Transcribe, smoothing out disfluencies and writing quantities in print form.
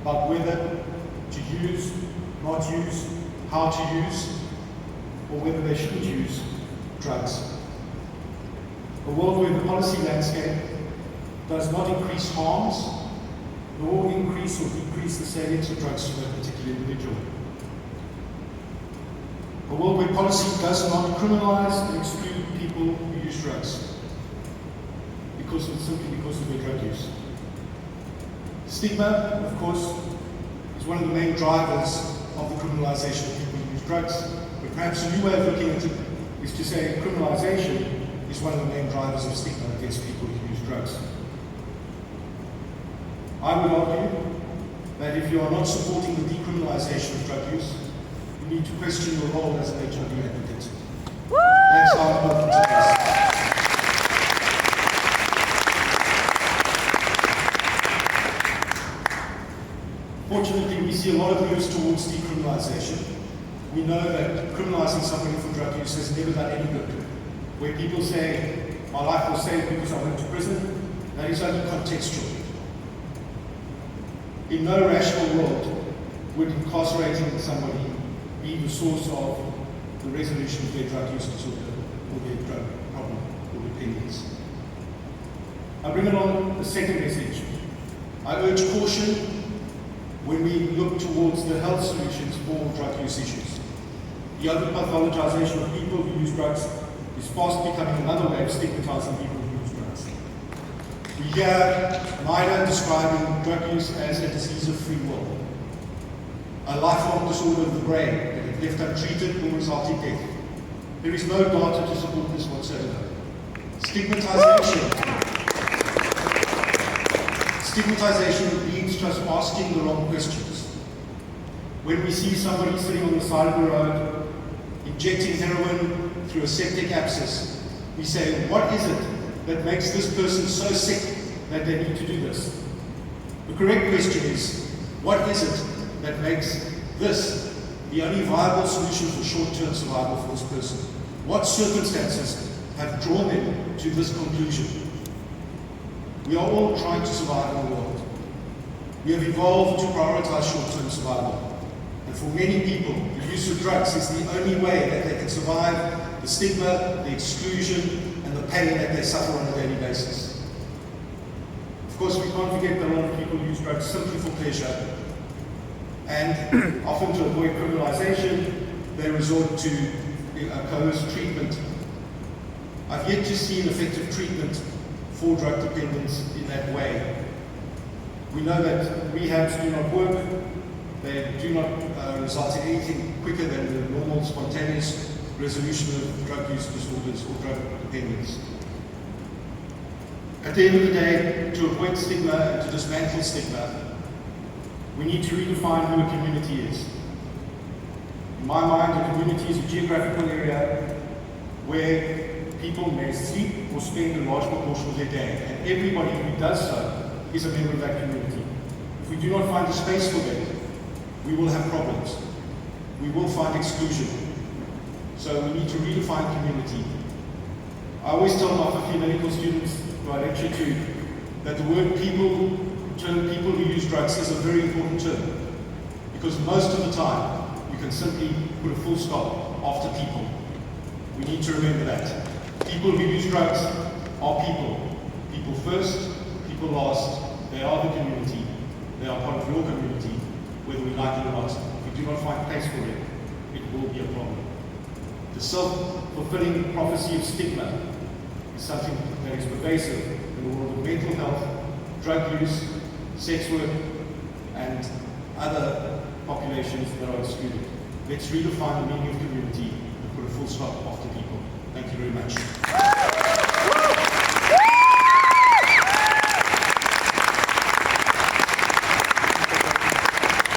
about whether to use, not use, how to use, or whether they shouldn't use drugs. A world where the policy landscape does not increase harms, nor increase or decrease the salience of drugs to that particular individual. A world where policy does not criminalize and exclude people who use drugs simply because of their drug use. Stigma, of course, is one of the main drivers of the criminalization of people who use drugs. But perhaps a new way of looking at it is to say criminalization is one of the main drivers of stigma against people who use drugs. I would argue that if you are not supporting the decriminalization of drug use, you need to question your role as an HIV advocate. That's how I'm looking to this. Fortunately, we see a lot of moves towards decriminalization. We know that criminalizing somebody for drug use has never done any good. Where people say, my life was saved because I went to prison, that is only contextual. In no rational world would incarcerating somebody be the source of the resolution of their drug use disorder or their drug problem or dependence. I bring along the second message. I urge caution when we look towards the health solutions for drug use issues. The over-pathologization of people who use drugs is fast becoming another way of stigmatizing people who use drugs. We hear NIDA describing drug use as a disease of free will, a lifelong disorder of the brain that if left untreated will result in death. There is no data to support this whatsoever. Stigmatization leads to us asking the wrong questions. When we see somebody sitting on the side of the road, injecting heroin through a septic abscess, we say, what is it that makes this person so sick that they need to do this? The correct question is, what is it that makes this the only viable solution for short-term survival for this person? What circumstances have drawn them to this conclusion? We are all trying to survive in the world. We have evolved to prioritize short-term survival. And for many people, the use of drugs is the only way that they can survive the stigma, the exclusion, and the pain that they suffer on a daily basis. Of course, we can't forget that a lot of people use drugs simply for pleasure. And often to avoid criminalization, they resort to coerced treatment. I've yet to see an effective treatment for drug dependence in that way. We know that rehabs do not work. They do not result in anything quicker than the normal spontaneous resolution of drug use disorders or drug dependence. At the end of the day, to avoid stigma and to dismantle stigma, we need to redefine who a community is. In my mind, a community is a geographical area where people may sleep or spend a large proportion of their day, and everybody who does so is a member of that community. If we do not find a space for them, we will have problems. We will find exclusion. So we need to redefine community. I always tell my 50 medical students who I lecture to that the word people, term people who use drugs is a very important term, because most of the time you can simply put a full stop after people. We need to remember that. People who use drugs are people. People first, people last. They are the community. They are part of your community, whether we like it or not. If we do not find place for it, it will be a problem. The self-fulfilling prophecy of stigma is something that is pervasive in the world of mental health, drug use, sex work, and other populations that are excluded. Let's redefine the meaning of community and put a full stop after people. Thank you very much.